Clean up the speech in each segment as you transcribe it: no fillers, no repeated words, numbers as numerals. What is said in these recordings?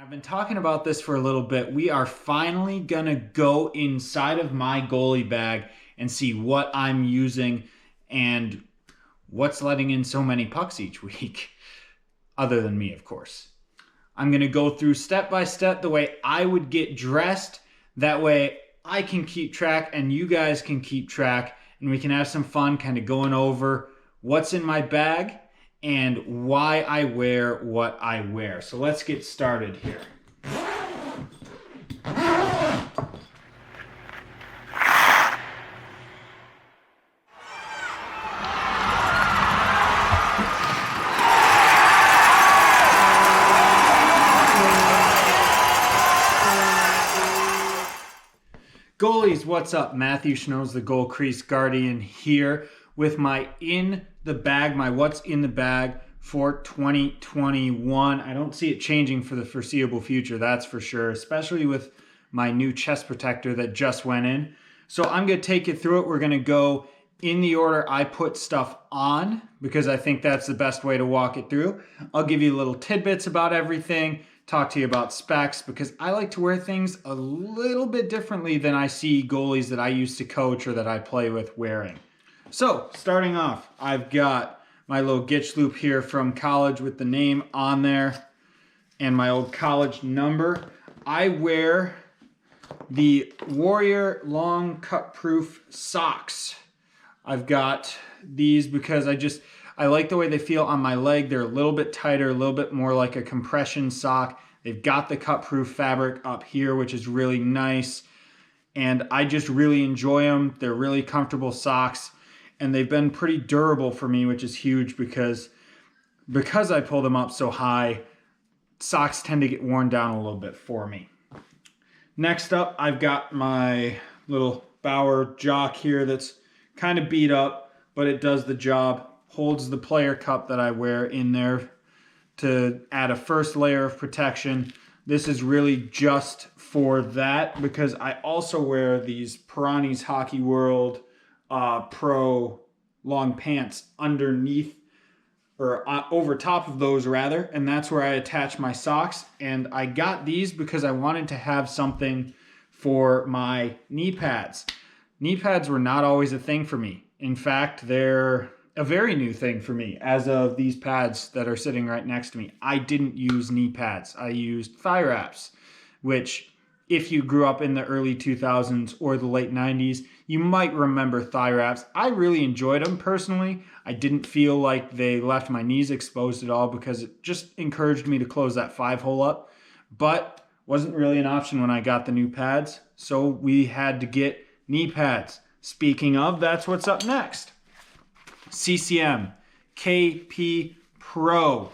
I've been talking about this for a little bit. We are finally gonna go inside of my goalie bag and see what I'm using and what's letting in so many pucks each week, other than me, of course. I'm gonna go through step by step the way I would get dressed. That way I can keep track and you guys can keep track and we can have some fun kind of going over what's in my bag and why I wear what I wear. So let's get started here. Goalies, what's up? Matthew Schnoes, the Goal Crease Guardian here with my my what's in the bag for 2021. I don't see it changing for the foreseeable future, that's for sure, especially with my new chest protector that just went in. So I'm going to take you through it. We're going to go in the order I put stuff on because I think that's the best way to walk it through. I'll give you little tidbits about everything, talk to you about specs because I like to wear things a little bit differently than I see goalies that I used to coach or that I play with wearing. So starting off, I've got my little Gitch loop here from college with the name on there and my old college number. I wear the Warrior long cut proof socks. I've got these because I like the way they feel on my leg. They're a little bit tighter, a little bit more like a compression sock. They've got the cut proof fabric up here, which is really nice. And I just really enjoy them. They're really comfortable socks. And they've been pretty durable for me, which is huge because I pull them up so high, socks tend to get worn down a little bit for me. Next up, I've got my little Bauer jock here that's kind of beat up, but it does the job. Holds the player cup that I wear in there to add a first layer of protection. This is really just for that because I also wear these Pirani's Hockey World Pro long pants underneath or over top of those rather, and that's where I attach my socks. And I got these because I wanted to have something for my knee pads. Knee pads were not always a thing for me. In fact, they're a very new thing for me as of these pads that are sitting right next to me. I didn't use knee pads. I used thigh wraps, which if you grew up in the early 2000s or the late 90s, you might remember thigh wraps. I really enjoyed them personally. I didn't feel like they left my knees exposed at all because it just encouraged me to close that 5-hole up, but wasn't really an option when I got the new pads. So we had to get knee pads. Speaking of, that's what's up next. CCM KP Pro,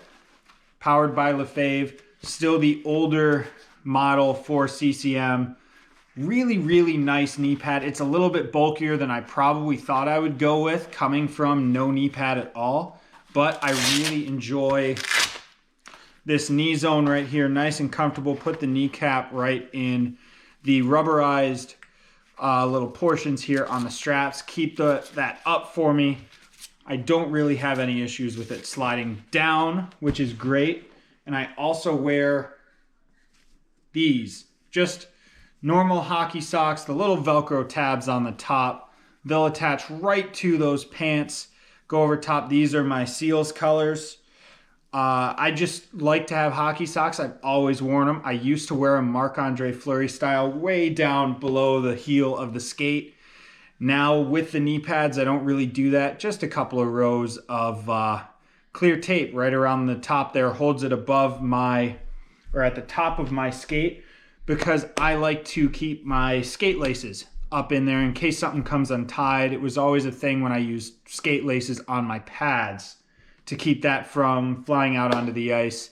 powered by Lefebvre, still the older model for CCM. Really, really nice knee pad. It's a little bit bulkier than I probably thought I would go with, coming from no knee pad at all. But I really enjoy this knee zone right here. Nice and comfortable. Put the kneecap right in the rubberized little portions here on the straps. Keep that up for me. I don't really have any issues with it sliding down, which is great. And I also wear these, just normal hockey socks, the little Velcro tabs on the top. They'll attach right to those pants, go over top. These are my Seals colors. I just like to have hockey socks. I've always worn them. I used to wear them Marc-Andre Fleury style, way down below the heel of the skate. Now with the knee pads, I don't really do that. Just a couple of rows of clear tape right around the top there holds it above at the top of my skate because I like to keep my skate laces up in there in case something comes untied. It was always a thing when I used skate laces on my pads to keep that from flying out onto the ice.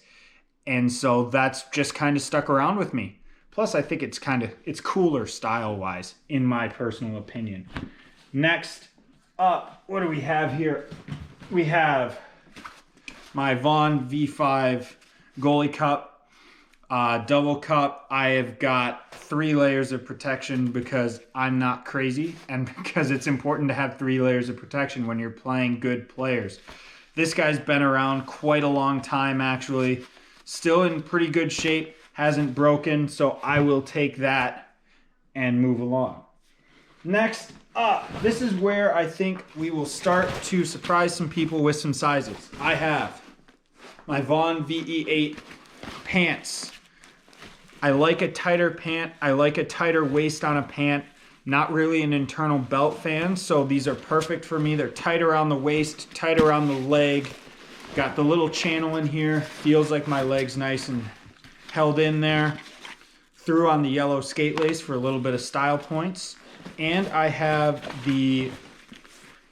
And so that's just kind of stuck around with me. Plus, I think it's cooler style-wise, in my personal opinion. Next up, what do we have here? We have my Vaughn V5 Goalie Cup, double cup. I have got 3 layers of protection because I'm not crazy and because it's important to have 3 layers of protection when you're playing good players. This guy's been around quite a long time, actually. Still in pretty good shape. hasn't broken, so I will take that and move along. Next up, this is where I think we will start to surprise some people with some sizes. I have my Vaughn VE8 pants. I like a tighter pant. I like a tighter waist on a pant. Not really an internal belt fan, so these are perfect for me. They're tight around the waist, tight around the leg. Got the little channel in here. Feels like my leg's nice and held in there. Threw on the yellow skate lace for a little bit of style points. And I have the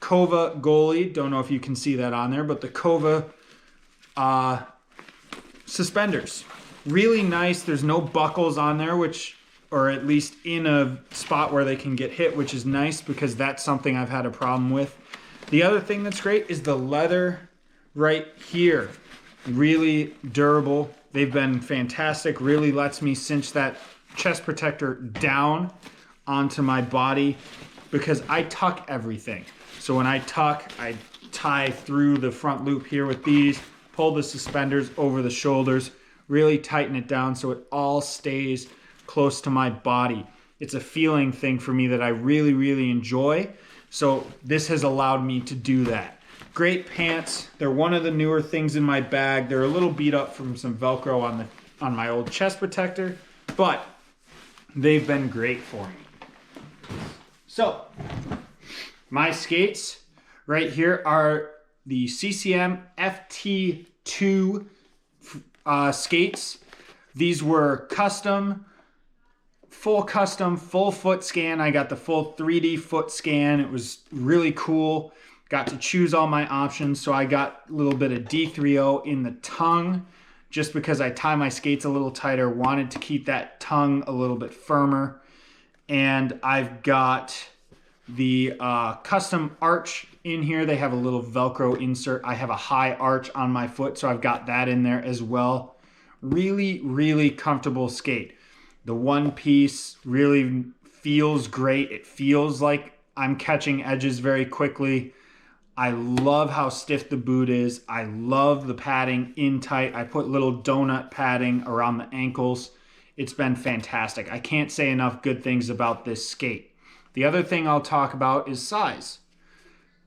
Kova Goalie. Don't know if you can see that on there, but the Kova suspenders. Really nice. There's no buckles on there, or at least in a spot where they can get hit, which is nice because that's something I've had a problem with. The other thing that's great is the leather right here. Really durable. They've been fantastic. Really lets me cinch that chest protector down onto my body because I tuck everything. So when I tuck, I tie through the front loop here with these, pull the suspenders over the shoulders, really tighten it down so it all stays close to my body. It's a feeling thing for me that I really, really enjoy. So this has allowed me to do that. Great pants. They're one of the newer things in my bag. They're a little beat up from some Velcro on my old chest protector, but they've been great for me. So my skates right here are the CCM FT2 skates. These were custom, full foot scan. I got the full 3D foot scan. It was really cool. Got to choose all my options. So I got a little bit of D3O in the tongue just because I tie my skates a little tighter. Wanted to keep that tongue a little bit firmer. And I've got the custom arch in here. They have a little Velcro insert. I have a high arch on my foot, so I've got that in there as well. Really, really comfortable skate. The one piece really feels great. It feels like I'm catching edges very quickly. I love how stiff the boot is. I love the padding in tight. I put little donut padding around the ankles. It's been fantastic. I can't say enough good things about this skate. The other thing I'll talk about is size.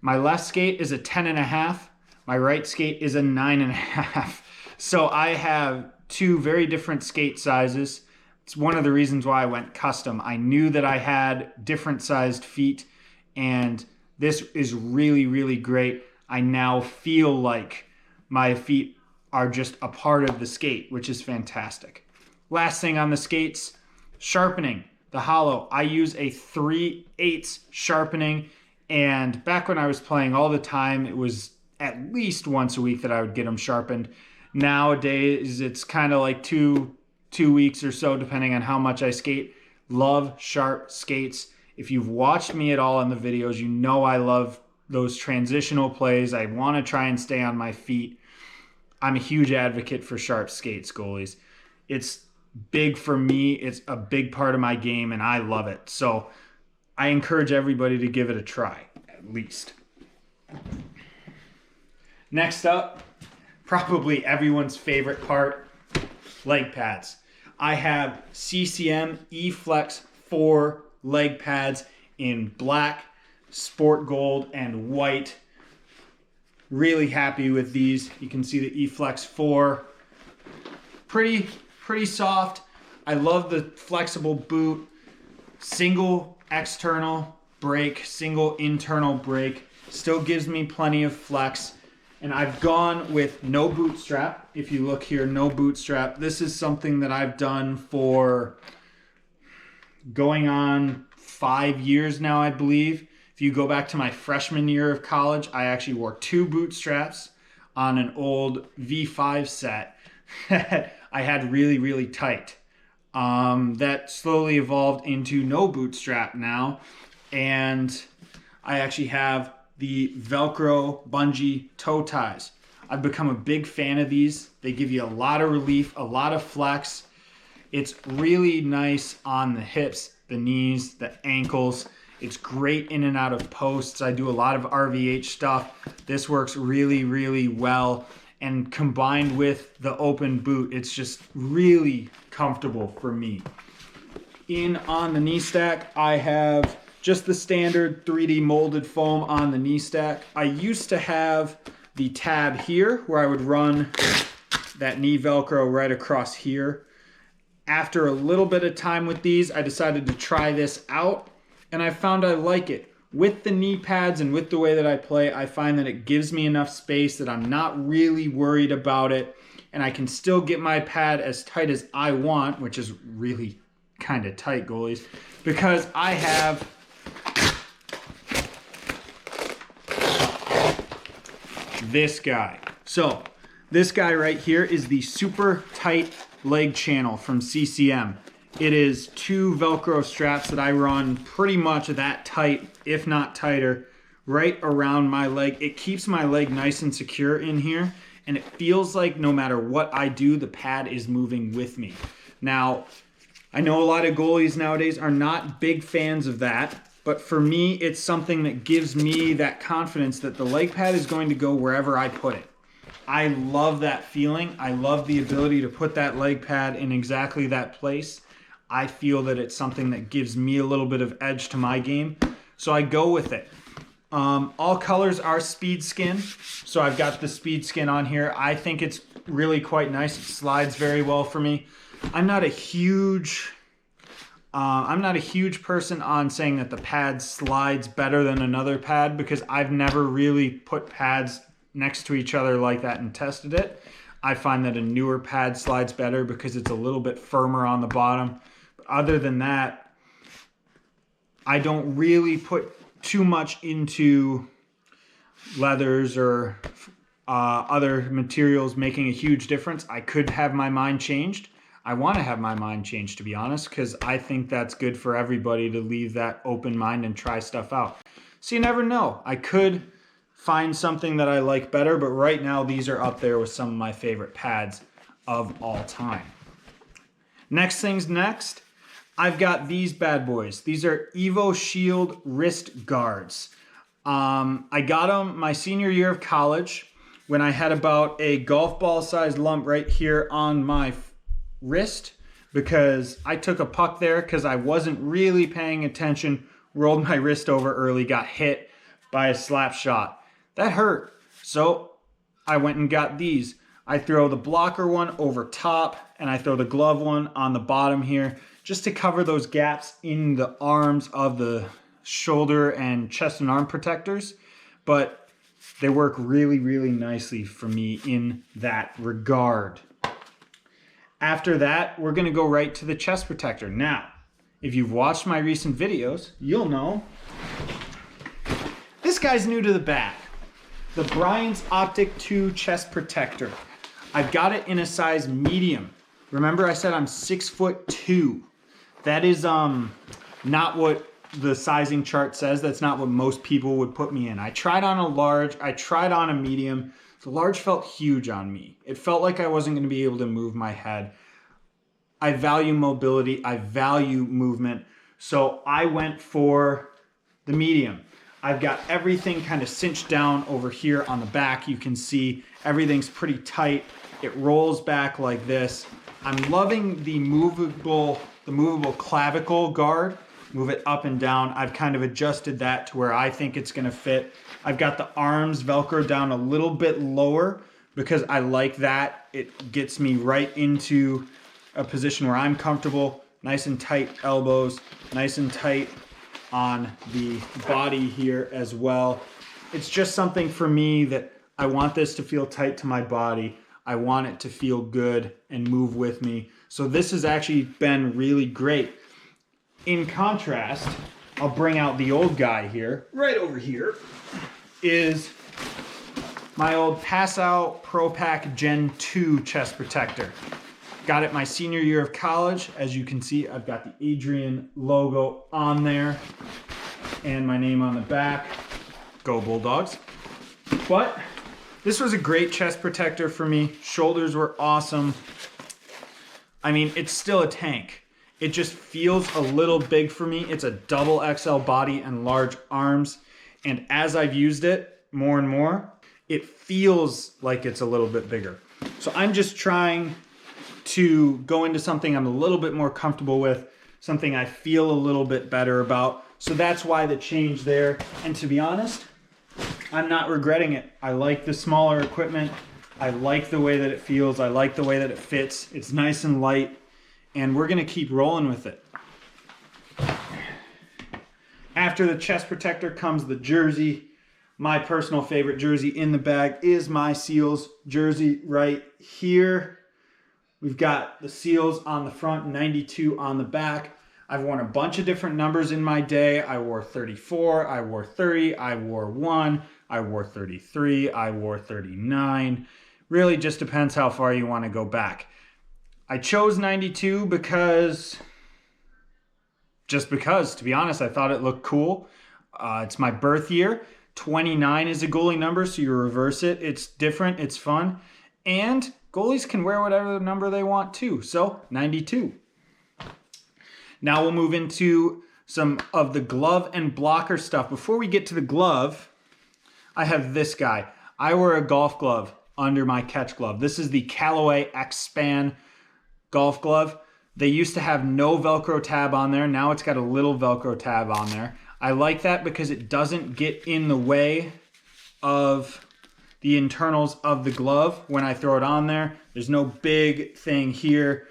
My left skate is a 10.5. My right skate is a 9.5. So I have two very different skate sizes. It's one of the reasons why I went custom. I knew that I had different sized feet, and this is really, really great. I now feel like my feet are just a part of the skate, which is fantastic. Last thing on the skates, sharpening. The hollow. I use a 3/8 sharpening, and back when I was playing all the time, it was at least once a week that I would get them sharpened. Nowadays, it's kind of like two weeks or so, depending on how much I skate. Love sharp skates. If you've watched me at all in the videos, you know I love those transitional plays. I want to try and stay on my feet. I'm a huge advocate for sharp skates, goalies. It's big for me. It's a big part of my game, and I love it. So I encourage everybody to give it a try, at least. Next up, probably everyone's favorite part, leg pads. I have CCM E-Flex 4 leg pads in black, sport gold, and white. Really happy with these. You can see the E-Flex 4. Pretty soft. I love the flexible boot. Single external brake, single internal brake. Still gives me plenty of flex. And I've gone with no bootstrap. If you look here, no bootstrap. This is something that I've done for going on 5 years now, I believe. If you go back to my freshman year of college, I actually wore 2 bootstraps on an old V5 set that I had really, really tight. That slowly evolved into no bootstrap now. And I actually have the Velcro bungee toe ties. I've become a big fan of these. They give you a lot of relief, a lot of flex. It's really nice on the hips, the knees, the ankles. It's great in and out of posts. I do a lot of RVH stuff. This works really, really well. and combined with the open boot, it's just really comfortable for me. In on the knee stack, I have just the standard 3D molded foam on the knee stack. I used to have the tab here where I would run that knee Velcro right across here. After a little bit of time with these, I decided to try this out, and I found I like it. With the knee pads and with the way that I play, I find that it gives me enough space that I'm not really worried about it, and I can still get my pad as tight as I want, which is really kind of tight, goalies, because I have this guy. So this guy right here is the super tight leg channel from CCM. It is 2 Velcro straps that I run pretty much that tight, if not tighter, right around my leg. It keeps my leg nice and secure in here, and it feels like no matter what I do, the pad is moving with me. Now, I know a lot of goalies nowadays are not big fans of that, but for me, it's something that gives me that confidence that the leg pad is going to go wherever I put it. I love that feeling. I love the ability to put that leg pad in exactly that place. I feel that it's something that gives me a little bit of edge to my game, so I go with it. All colors are speed skin, so I've got the speed skin on here. I think it's really quite nice. It slides very well for me. I'm not a huge person on saying that the pad slides better than another pad, because I've never really put pads next to each other like that and tested it. I find that a newer pad slides better because it's a little bit firmer on the bottom. But other than that, I don't really put too much into leathers or other materials making a huge difference. I could have my mind changed. I want to have my mind changed, to be honest, because I think that's good for everybody to leave that open mind and try stuff out. So you never know. I could find something that I like better, but right now these are up there with some of my favorite pads of all time. Next things next, I've got these bad boys. These are Evo Shield wrist guards. I got them my senior year of college when I had about a golf ball sized lump right here on my wrist, because I took a puck there because I wasn't really paying attention, rolled my wrist over early, got hit by a slap shot. That hurt. So I went and got these. I throw the blocker one over top, and I throw the glove one on the bottom here, just to cover those gaps in the arms of the shoulder and chest and arm protectors. But they work really, really nicely for me in that regard. After that, we're going to go right to the chest protector. Now, if you've watched my recent videos, you'll know this guy's new to the bag. The Brian's Optic 2 chest protector. I've got it in a size medium. Remember I said I'm 6'2". That is not what the sizing chart says. That's not what most people would put me in. I tried on a large, I tried on a medium. The large felt huge on me. It felt like I wasn't going to be able to move my head. I value mobility, I value movement, so I went for the medium. I've got everything kind of cinched down over here on the back. You can see everything's pretty tight. It rolls back like this. I'm loving the movable clavicle guard. Move it up and down. I've kind of adjusted that to where I think it's going to fit. I've got the arms Velcro down a little bit lower because I like that. It gets me right into a position where I'm comfortable. Nice and tight elbows, nice and tight on the body here as well. It's just something for me that I want this to feel tight to my body. I want it to feel good and move with me. So this has actually been really great. In contrast, I'll bring out the old guy here. Right over here is my old Pass Out Pro Pack Gen 2 chest protector. Got it my senior year of college. As you can see, I've got the Adrian logo on there and my name on the back. Go Bulldogs. But this was a great chest protector for me. Shoulders were awesome. I mean, it's still a tank. It just feels a little big for me. It's a double XL body and large arms. And as I've used it more and more, it feels like it's a little bit bigger. So I'm just trying to go into something I'm a little bit more comfortable with, something I feel a little bit better about. So that's why the change there. And to be honest, I'm not regretting it. I like the smaller equipment. I like the way that it feels. I like the way that it fits. It's nice and light, and we're gonna keep rolling with it. After the chest protector comes the jersey. My personal favorite jersey in the bag is my Seals jersey right here. We've got the Seals on the front, 92 on the back. I've worn a bunch of different numbers in my day. I wore 34, I wore 30, I wore 1, I wore 33, I wore 39. Really just depends how far you want to go back. I chose 92 because, to be honest, I thought it looked cool. It's my birth year. 29 is a goalie number, so you reverse it. It's different, it's fun. And goalies can wear whatever number they want too, so 92. Now we'll move into some of the glove and blocker stuff. Before we get to the glove, I have this guy. I wear a golf glove under my catch glove. This is the Callaway X-Span golf glove. They used to have no Velcro tab on there. Now it's got a little Velcro tab on there. I like that because it doesn't get in the way of the internals of the glove when I throw it on there. There's no big thing here,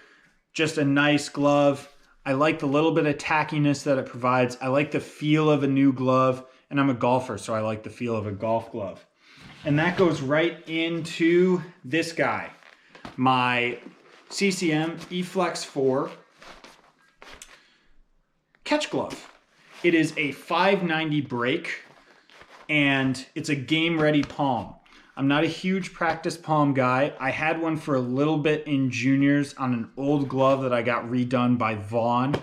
just a nice glove. I like the little bit of tackiness that it provides. I like the feel of a new glove, and I'm a golfer, so I like the feel of a golf glove. And that goes right into this guy, my CCM eFlex 4 catch glove. It is a 590 break, and it's a game-ready palm. I'm not a huge practice palm guy. I had one for a little bit in juniors on an old glove that I got redone by Vaughn,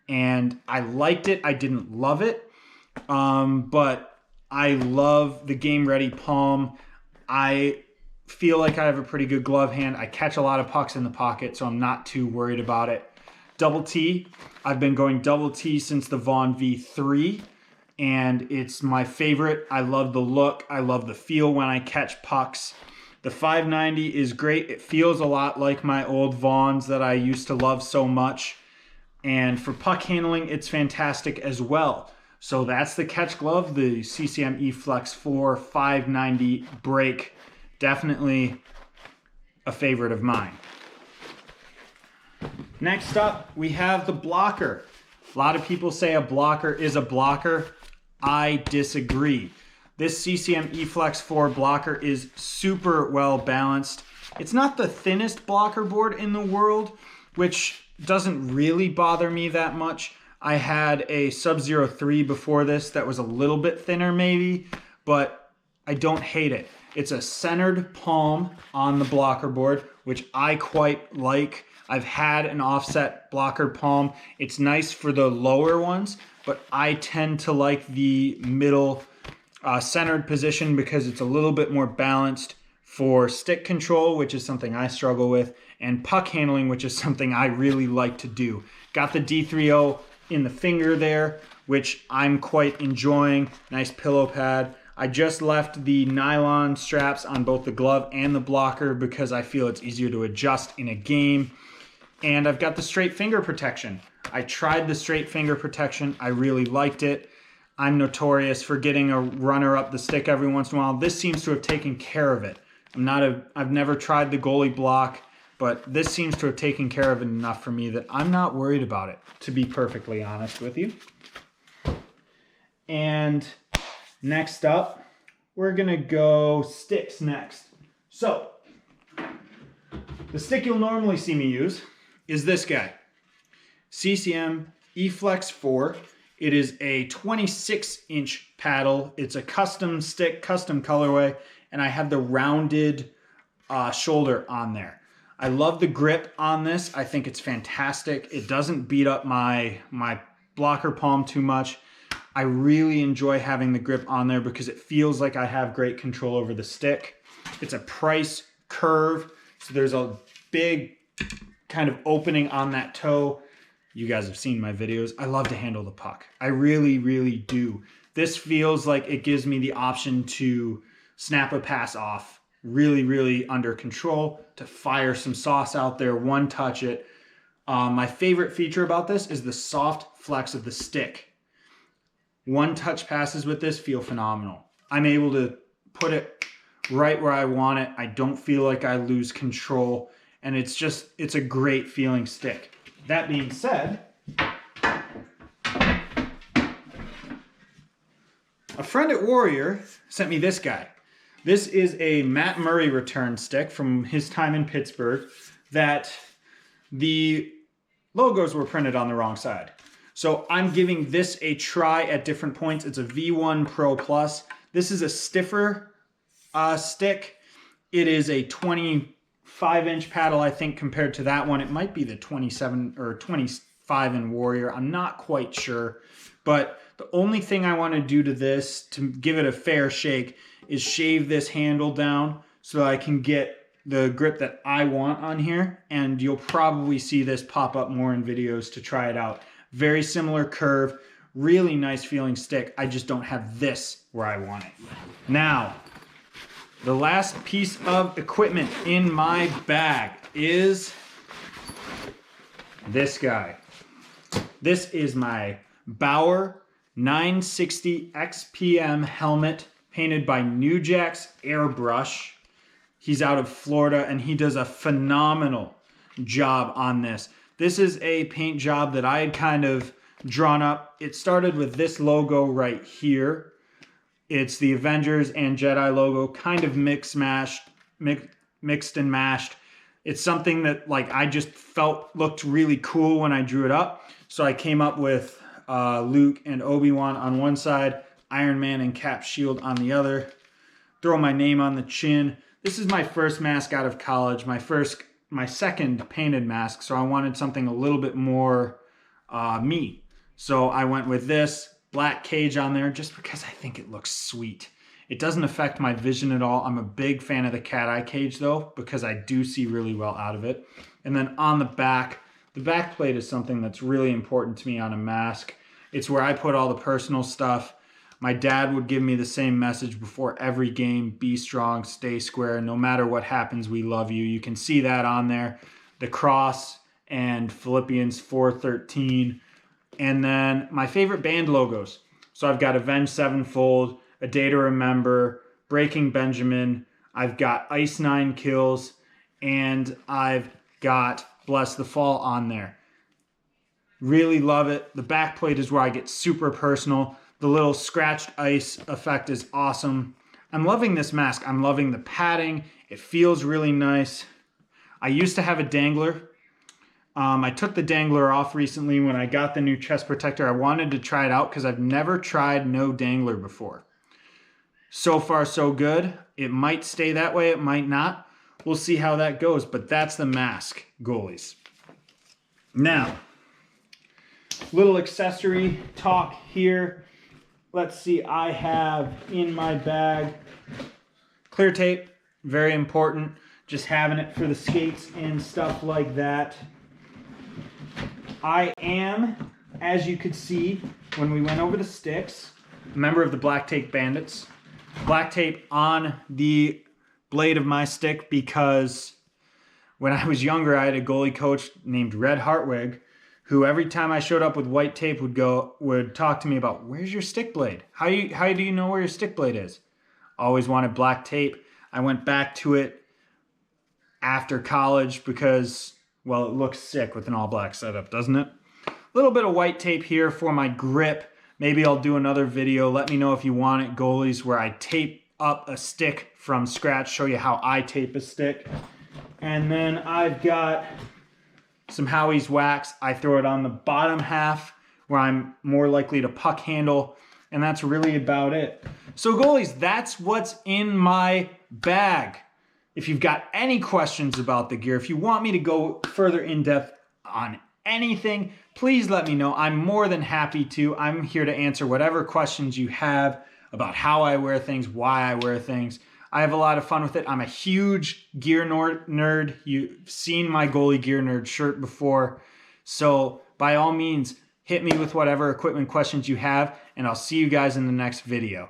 and I liked it. I didn't love it, but I love the game-ready palm. I feel like I have a pretty good glove hand. I catch a lot of pucks in the pocket, so I'm not too worried about it. Double T. I've been going double T since the Vaughn V3, and it's my favorite. I love the look. I love the feel when I catch pucks. The 590 is great. It feels a lot like my old Vaughns that I used to love so much. And for puck handling, it's fantastic as well. So that's the catch glove, the CCM eFlex 4 590 break. Definitely a favorite of mine. Next up, we have the blocker. A lot of people say a blocker is a blocker. I disagree. This CCM eFlex 4 blocker is super well balanced. It's not the thinnest blocker board in the world, which doesn't really bother me that much. I had a Sub-Zero 3 before this that was a little bit thinner maybe, but I don't hate it. It's a centered palm on the blocker board, which I quite like. I've had an offset blocker palm. It's nice for the lower ones, but I tend to like the middle centered position because it's a little bit more balanced for stick control, which is something I struggle with, and puck handling, which is something I really like to do. Got the D3O in the finger there, which I'm quite enjoying. Nice pillow pad. I just left the nylon straps on both the glove and the blocker because I feel it's easier to adjust in a game. And I've got the straight finger protection. I tried the straight finger protection. I really liked it. I'm notorious for getting a runner up the stick every once in a while. This seems to have taken care of it. I've never tried the goalie block, but this seems to have taken care of it enough for me that I'm not worried about it, to be perfectly honest with you. And next up, we're gonna go sticks next. So, the stick you'll normally see me use is this guy, CCM eFlex 4. It is a 26-inch paddle. It's a custom stick, custom colorway, and I have the rounded shoulder on there. I love the grip on this. I think it's fantastic. It doesn't beat up my blocker palm too much. I really enjoy having the grip on there because it feels like I have great control over the stick. It's a price curve, so there's a big kind of opening on that toe. You guys have seen my videos. I love to handle the puck. I really, really do. This feels like it gives me the option to snap a pass off, really, really under control, to fire some sauce out there, one touch it. My favorite feature about this is the soft flex of the stick. One touch passes with this feel phenomenal. I'm able to put it right where I want it. I don't feel like I lose control, and it's a great feeling stick. That being said, a friend at Warrior sent me this guy. This is a Matt Murray return stick from his time in Pittsburgh that the logos were printed on the wrong side. So I'm giving this a try at different points. It's a V1 Pro Plus. This is a stiffer stick. It is a 25-inch paddle, I think, compared to that one. It might be the 27 or 25 in Warrior. I'm not quite sure. But the only thing I want to do to this to give it a fair shake is shave this handle down so that I can get the grip that I want on here. And you'll probably see this pop up more in videos to try it out. Very similar curve, really nice feeling stick. I just don't have this where I want it. Now, the last piece of equipment in my bag is this guy. This is my Bauer 960 XPM helmet painted by New Jack's Airbrush. He's out of Florida and he does a phenomenal job on this. This is a paint job that I had kind of drawn up. It started with this logo right here. It's the Avengers and Jedi logo, kind of mixed and mashed. It's something that I just felt looked really cool when I drew it up. So I came up with Luke and Obi-Wan on one side, Iron Man and Cap Shield on the other. Throw my name on the chin. This is my first mask out of college, my second painted mask, so I wanted something a little bit more me. So I went with this black cage on there just because I think it looks sweet. It doesn't affect my vision at all. I'm a big fan of the cat eye cage though, because I do see really well out of it. And then on the back plate is something that's really important to me on a mask. It's where I put all the personal stuff. My dad would give me the same message before every game: be strong, stay square, no matter what happens, we love you. You can see that on there. The cross and Philippians 4:13. And then my favorite band logos. So I've got Avenged Sevenfold, A Day to Remember, Breaking Benjamin, I've got Ice Nine Kills, and I've got Bless the Fall on there. Really love it. The back plate is where I get super personal. The little scratched ice effect is awesome. I'm loving this mask. I'm loving the padding. It feels really nice. I used to have a dangler. I took the dangler off recently when I got the new chest protector. I wanted to try it out because I've never tried no dangler before. So far, so good. It might stay that way. It might not. We'll see how that goes. But that's the mask, goalies. Now, little accessory talk here. Let's see, I have in my bag clear tape, very important. Just having it for the skates and stuff like that. I am, as you could see when we went over the sticks, a member of the Black Tape Bandits. Black tape on the blade of my stick because when I was younger, I had a goalie coach named Red Hartwig, who every time I showed up with white tape would talk to me about, where's your stick blade? How do you know where your stick blade is? Always wanted black tape. I went back to it after college because, well, it looks sick with an all black setup, doesn't it? A little bit of white tape here for my grip. Maybe I'll do another video. Let me know if you want it, goalies, where I tape up a stick from scratch, show you how I tape a stick. And then I've got some Howie's wax. I throw it on the bottom half where I'm more likely to puck handle, and that's really about it. So goalies, that's what's in my bag. If you've got any questions about the gear, if you want me to go further in depth on anything, please let me know. I'm more than happy to. I'm here to answer whatever questions you have about how I wear things, why I wear things. I have a lot of fun with it. I'm a huge gear nerd. You've seen my Goalie Gear Nerd shirt before. So by all means, hit me with whatever equipment questions you have, and I'll see you guys in the next video.